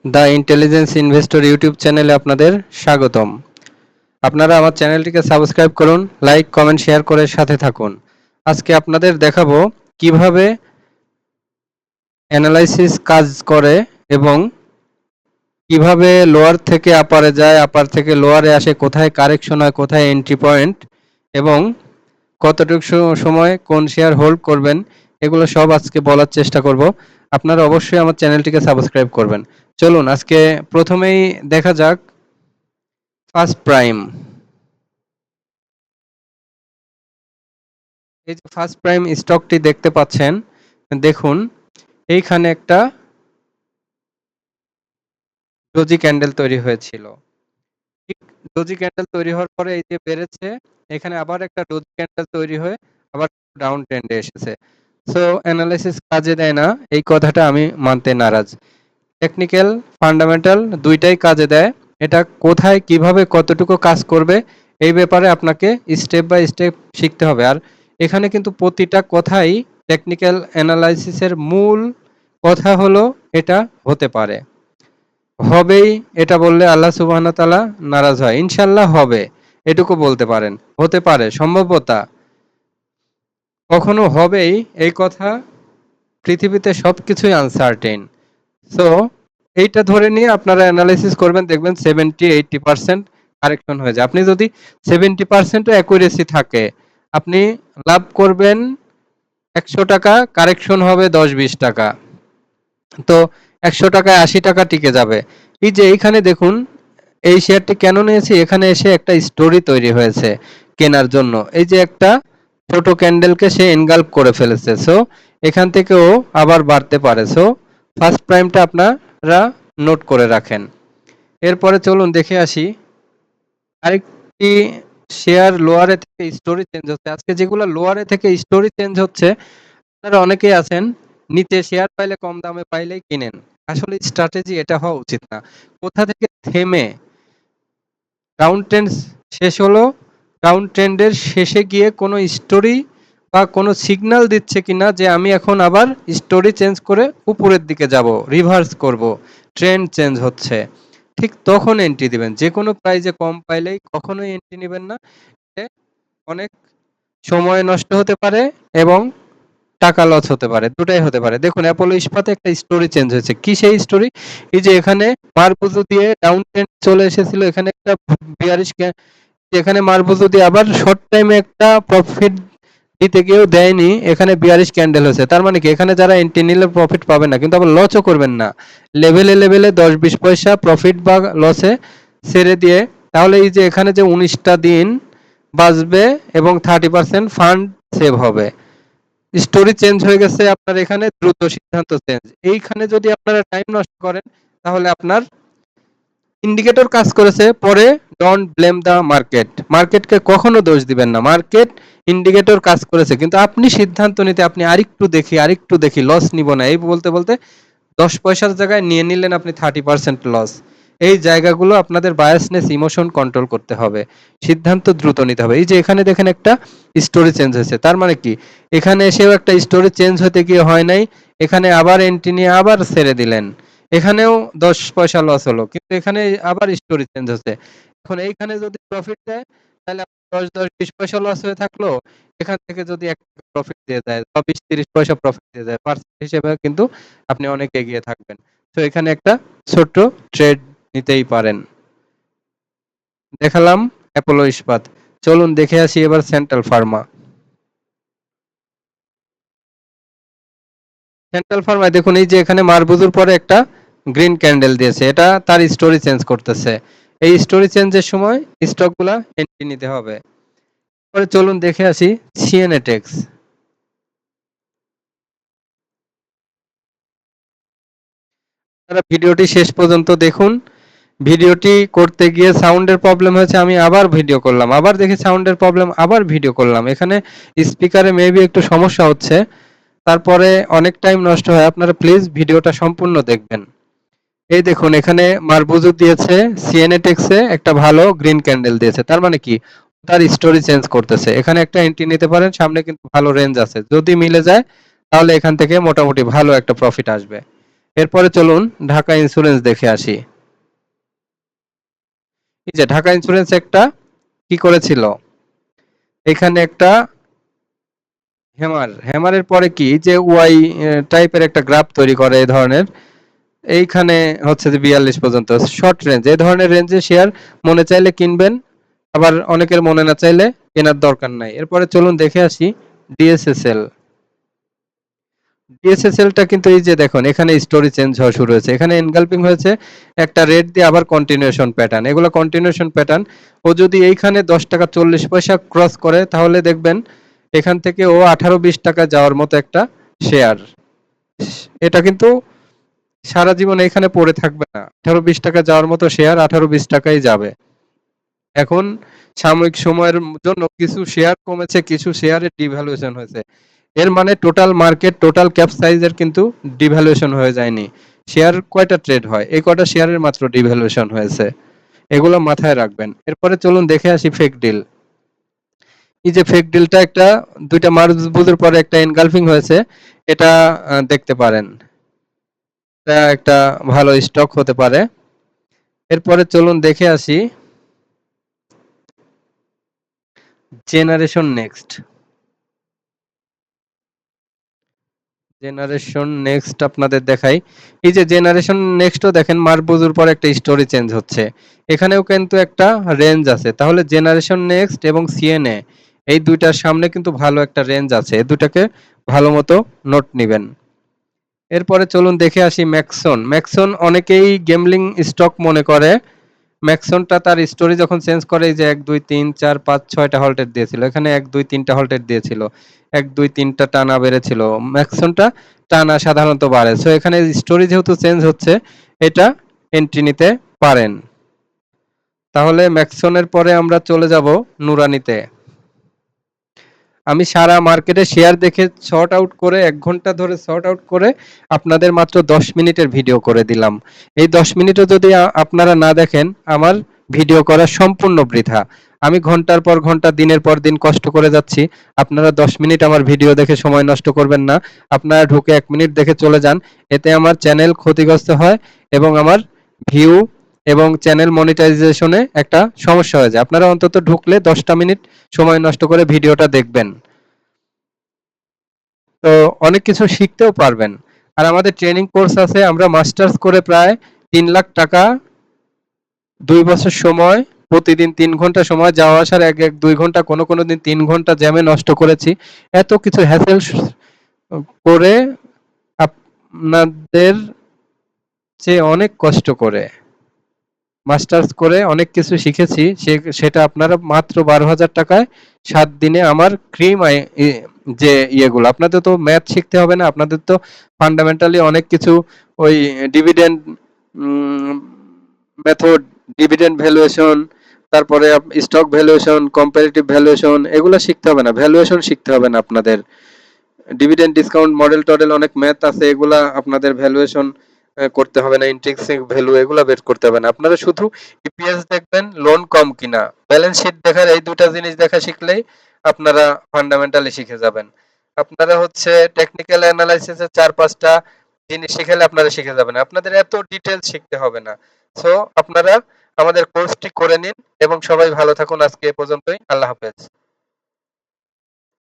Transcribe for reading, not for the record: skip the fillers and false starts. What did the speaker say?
The intelligence investor YouTube চ্যানেলে আপনাদের স্বাগতম। আপনারা আমার চ্যানেলটিকে সাবস্ক্রাইব করুন, লাইক, কমেন্ট, শেয়ার করে সাথে থাকুন। আজকে আপনাদের দেখাবো কিভাবে অ্যানালাইসিস কাজ করে এবং কিভাবে লোয়ার থেকে আপারে যায়, আপার থেকে লোয়ারে আসে, কোথায় কারেকশন হয়, কোথায় এন্ট্রি পয়েন্ট এবং কতটুকু সময় কোন শেয়ার হোল্ড করবেন, এগুলো সব আজকে বলার চেষ্টা করব। আপনারা অবশ্যই আমার চ্যানেলটিকে সাবস্ক্রাইব করবেন। চলুন আজকে প্রথমেই দেখা যাক ফার্স্ট প্রাইম। এই যে ফার্স্ট প্রাইম স্টকটি দেখতে পাচ্ছেন, দেখুন এইখানে একটা ডোজি ক্যান্ডেল তৈরি হয়েছিল। ঠিক ডোজি ক্যান্ডেল তৈরি হওয়ার পরে এই যে বেড়েছে, এখানে আবার একটা ডোজি ক্যান্ডেল তৈরি হয়ে আবার ডাউন ট্রেন্ডে এসেছে। সো অ্যানালাইসিস কাজে দেয় না, এই কথাটা আমি মানতে নারাজ। টেকনিক্যাল, ফান্ডামেন্টাল দুইটাই কাজে দেয়। এটা কোথায়, কিভাবে, কতটুকু কাজ করবে এই ব্যাপারে আপনাকে স্টেপ বাই স্টেপ শিখতে হবে। আর এখানে কিন্তু প্রতিটা কথাই টেকনিক্যাল অ্যানালাইসিসের মূল কথা হলো এটা হতে পারে, হবেই, এটা বললে আল্লাহ সুবহানাহু ওয়া তাআলা নারাজ হয়। ইনশাআল্লাহ হবে, এটুকু বলতে পারেন। হতে পারে, সম্ভাব্যতা কখনো হবেই এই কথা, পৃথিবীতে সবকিছুই আনসার্টেন। সো এইটা ধরে নিয়ে আপনারা অ্যানালাইসিস করবেন, দেখবেন 70-80% কারেকশন হয়ে যায়। আপনি যদি 70%ও অ্যাকুরেসি থাকে, আপনি লাভ করবেন 100 টাকা, কারেকশন হবে 10-20 টাকা। তো 100 টাকায় 80 টাকা টিকে যাবে। এই যে এইখানে দেখুন, এই শেয়ারটি কেন নিয়েছি, এখানে এসে একটা স্টোরি তৈরি হয়েছে কেনার জন্য। এই যে একটা ছোট ক্যান্ডেলকে সে এনগাল্প করে ফেলেছে। সো এখান থেকেও আবার বাড়তে পারে। সো ফার্স্ট প্রাইমটা আপনারা নোট করে রাখেন। এরপরে চলুন দেখে আসি আরেকটি শেয়ার লোয়ারে থেকে স্টোরি চেঞ্জ হচ্ছে। আজকে যেগুলো লোয়ারে থেকে স্টোরি চেঞ্জ হচ্ছে, আপনারা অনেকেই আছেন নিচে শেয়ার পাইলে কম দামে পাইলেই কিনেন। আসলে স্ট্র্যাটেজি এটা হওয়া উচিত না। কোথা থেকে থেমে ডাউন ট্রেন্ড শেষ হলো, ডাউন ট্রেন্ডের শেষে গিয়ে কোনো স্টোরি বা কোনো সিগন্যাল দিচ্ছে কিনা যে আমি এখন আবার স্টোরি চেঞ্জ করে উপরের দিকে যাব, রিভার্স করব, ট্রেন্ড চেঞ্জ হচ্ছে, ঠিক তখন এন্ট্রি দিবেন। যে কোনো প্রাইজে কম পাইলেই কখনোই এন্ট্রি নেবেন না। অনেক সময় নষ্ট হতে পারে এবং টাকা লস হতে পারে, দুটাই হতে পারে। দেখুন অ্যাপোলো ইস্পাতে একটা স্টোরি চেঞ্জ হয়েছে। কি সেই স্টোরি? এই যে এখানে মারপুজো দিয়ে ডাউন ট্রেন্ড চলে এসেছিল, এখানে একটা বিয়ারিশ এখানে মারপুজো দিয়ে আবার শর্ট টাইমে একটা প্রফিট দিতে গিয়েও দেয়নি, এখানে বিয়ারিশ ক্যান্ডেল হয়েছে। তার মানে কি এখানে যারা এন্ট্রি নিলে প্রফিট পাবেন না, কিন্তু আবার লসও করবেন না। লেভেলে লেভেলে 10-20 পয়সা প্রফিট বা লসে ছেড়ে দিয়ে, তাহলে এই যে এখানে যে 19টা দিন বাঁচবে এবং 30% ফান্ড সেভ হবে। স্টোরি চেঞ্জ হয়ে গেছে আপনার, এখানে দ্রুত সিদ্ধান্ত চেঞ্জ। এইখানে যদি আপনারা টাইম নষ্ট করেন, তাহলে আপনার ইন্ডিকেটর কাজ করেছে, পরে ডোন্ট ব্লেম দ্য মার্কেট। মার্কেটকে কখনো দোষ দিবেন না। মার্কেট ইন্ডিকেটর কাজ করেছে, কিন্তু আপনি সিদ্ধান্ত নিতে, আপনি আরেকটু দেখি লস নিব না, এই বলতে বলতে 10 পয়সার জায়গায় নিয়ে নিলেন আপনি 30% লস। এই জায়গাগুলো আপনাদের বায়াসনেস, ইমোশন কন্ট্রোল করতে হবে। সিদ্ধান্ত দ্রুত নিতে হবে। এই যে এখানে দেখেন একটা স্টোরি চেঞ্জ হয়েছে, তার মানে কি এখানে এসেও একটা স্টোরি চেঞ্জ হতে গিয়ে হয় নাই, এখানে আবার এন্ট্রি নিয়ে আবার ছেড়ে দিলেন, এখানেও 10 পয়সা লস হলো, কিন্তু এখানে আবার স্টোরি চেঞ্জ হচ্ছে। এখন এইখানে যদি প্রফিট দেয়, তাহলে 10-20 পয়সা লস হয়ে থাকলো, এখান থেকে যদি 1 টাকা প্রফিট দিয়ে দেয় বা 20-30 পয়সা প্রফিট দিয়ে দেয়, পার্সেন্ট হিসেবে কিন্তু আপনি অনেক এগিয়ে থাকবেন। তো এখানে একটা ছোট্ট ট্রেড নিতেই পারেন। দেখালাম অ্যাপোলো ইস্পাত। চলুন দেখে আসি এবার সেন্ট্রাল ফার্মা। সেন্ট্রাল ফার্মায় দেখুন, এই যে এখানে মারবুজুর পরে একটা গ্রিন ক্যান্ডেল দিয়েছে, এটা তার স্টোরি চেঞ্জ করতেছে। এই স্টোরি চেঞ্জের সময় স্টকগুলা এন্ট্রি নিতে হবে। পরে চলুন দেখে আসি সিএনএটেক্স। আপনারা ভিডিওটি শেষ পর্যন্ত দেখুন। ভিডিওটি করতে গিয়ে সাউন্ডের প্রবলেম হয়েছে, আমি আবার ভিডিও করলাম, আবার দেখি সাউন্ডের প্রবলেম, আবার ভিডিও করলাম। এখানে স্পিকারে মেবি একটু সমস্যা হচ্ছে, তারপরে অনেক টাইম নষ্ট হয়। আপনারা প্লিজ ভিডিওটা সম্পূর্ণ দেখবেন। এই দেখুন এখানে মারবুজু দিয়েছে, সিএনএটেক্সে একটা ভালো গ্রিন ক্যান্ডেল দিয়েছে, তার মানে কি তার স্টোরি চেঞ্জ করতেছে। এখানে একটা এন্ট্রি নিতে পারেন, সামনে কিন্তু ভালো রেঞ্জ আছে, যদি মিলে যায় তাহলে এখান থেকে মোটামুটি ভালো একটা প্রফিট আসবে। এরপরে চলুন ঢাকা ইন্স্যুরেন্স দেখে আসি। এই যে ঢাকা ইন্স্যুরেন্স একটা কি করেছিল, এখানে একটা হ্যামারের পরে কি যে ওয়াই টাইপের একটা গ্রাফ তৈরি করে এই ধরনের। এইখানে হচ্ছে যে 42 পর্যন্ত শর্ট রেঞ্জ, এই ধরনের রেঞ্জে শেয়ার মনে চাইলে কিনবেন, আবার অনেকের মনে না চাইলে কেনার দরকার নাই। এরপরে চলুন দেখে আসি ডিএসএসএল। ডিএসএসএলটা কিন্তু এই যে দেখুন এখানে স্টোরি চেঞ্জ হওয়া শুরু হয়েছে, এখানে এনগালপিং হয়েছে একটা রেড দিয়ে আবার কন্টিনিউশন প্যাটার্ন, এগুলো কন্টিনিউশন প্যাটার্ন। ও যদি এইখানে 10 টাকা 40 পয়সা ক্রস করে তাহলে দেখবেন এখান থেকে ও 18-20 টাকা যাওয়ার মতো একটা শেয়ার। এটা কিন্তু সারা জীবন এখানে পড়ে থাকবে না, 18-20 টাকা যাওয়ার মতো শেয়ার 18-20 টাকাই যাবে। এখন সাময়িক সময়ের জন্য কিছু শেয়ার কমেছে, কিছু শেয়ারের ডিভ্যালুয়েশন হয়েছে। এর মানে টোটাল মার্কেট, টোটাল ক্যাপ সাইজের কিন্তু ডিভ্যালুয়েশন হয়ে যায়নি। শেয়ার কয়টা ট্রেড হয়, এই কয়টা শেয়ারের মাত্র ডিভ্যালুয়েশন হয়েছে, এগুলো মাথায় রাখবেন। এরপরে চলুন দেখে আসি ফেক ডিল। এই যে ফেক ডিলটা একটা দুইটা মার্চ বুঝের পরে একটা এনগালফিং হয়েছে, এটা দেখতে পারেন, এটা একটা ভালো স্টক হতে পারে। এরপরে চলুন দেখে আসি জেনারেশন নেক্সট। জেনারেশন নেক্সট আপনাদের দেখাই। এই যে জেনারেশন নেক্সটও দেখেন মারবুজুর পর একটা স্টোরি চেঞ্জ হচ্ছে, এখানেও কিন্তু একটা রেঞ্জ আছে। তাহলে জেনারেশন নেক্সট এবং সিএনএ এই দুইটার সামনে কিন্তু ভালো একটা রেঞ্জ আছে, এই দুটাকে ভালো মতো নোট নিবেন। এরপরে চলুন দেখে আসি ম্যাক্সন। ম্যাক্সন অনেকেই গেমলিং স্টক মনে করে। ম্যাক্সনটা তার স্টোরি যখন চেঞ্জ করে, এই যে 1 2 3 4 5 6টা হল্টের দিয়েছিল, এখানে 1 2 3টা হল্টের দিয়েছিল, 1 2 3টা টানা বেড়েছিল। ম্যাক্সনটা টানা সাধারণত বাড়ে, সো এখানে স্টোরি যেহেতু চেঞ্জ হচ্ছে, এটা এন্ট্রি নিতে পারেন। তাহলে ম্যাক্সনের পরে আমরা চলে যাব নুরানিতে। আমি সারা মার্কেটে শেয়ার দেখে শর্ট আউট করে 1 ঘন্টা ধরে শর্ট আউট করে আপনাদের মাত্র 10 মিনিটের ভিডিও করে দিলাম। এই 10 মিনিটও যদি আপনারা না দেখেন, আমার ভিডিও করা সম্পূর্ণ বৃথা। আমি ঘন্টার পর ঘন্টা দিনের পর দিন কষ্ট করে যাচ্ছি, আপনারা 10 মিনিট আমার ভিডিও দেখে সময় নষ্ট করবেন না। আপনারা ঢুকে 1 মিনিট দেখে চলে যান, এতে আমার চ্যানেল ক্ষতিগ্রস্ত হয় এবং আমার ভিউ এবং চ্যানেল মনিটাইজেশনে একটা সমস্যা হয়ে যায়। আপনারা অন্তত ঢুকলে 10টা মিনিট সময় নষ্ট করে ভিডিওটা দেখবেন, তো অনেক কিছু শিখতেও পারবেন। আর আমাদের ট্রেনিং কোর্স আছে, আমরা মাস্টার্স করে প্রায় 3 লাখ টাকা 2 বছর সময়, প্রতিদিন 3 ঘন্টা সময়, যাওয়া আসার 1 1 2 ঘন্টা, কোনো কোনো দিন 3 ঘন্টা জ্যামে নষ্ট করেছি। এত কিছু হ্যাসেল করে আপনাদের চেয়ে অনেক কষ্ট করে মাস্টার্স করে অনেক কিছু শিখেছি, সেটা আপনারা মাত্র 12,000 টাকায় 7 দিনে আমার ক্রিম যে ইয়েগুলো, আপনাদের তো ম্যাথ শিখতে হবে না, আপনাদের তো ফান্ডামেন্টালি অনেক কিছু ওই ডিভিডেন্ড মেথড, ডিভিডেন্ড ভ্যালুয়েশন, তারপরে স্টক ভ্যালুয়েশন, কম্পারেটিভ ভ্যালুয়েশন, এগুলো শিখতে হবে না, ভ্যালুয়েশন শিখতে হবে না আপনাদের। ডিভিডেন্ড ডিসকাউন্ট মডেল টডেল অনেক ম্যাথ আছে, এগুলা আপনাদের ভ্যালুয়েশন করতে হবে না, ইন্ট্রিনসিক ভ্যালু এগুলা বের করতে হবে না। আপনারা শুধু ইপিএস দেখবেন, লোন কম কিনা, ব্যালেন্স শিট দেখার, এই দুটা জিনিস দেখা শিখলেই আপনারা ফান্ডামেন্টালি শিখে যাবেন। আপনারা হচ্ছে টেকনিক্যাল অ্যানালাইসিসের 4 5টা জিনিস শিখেলে আপনারা শিখে যাবেন, আপনাদের এত ডিটেইলস শিখতে হবে না। সো আপনারা আমাদের কোর্সটি করে নিন এবং সবাই ভালো থাকুন। আজকে এ পর্যন্তই। আল্লাহ হাফেজ।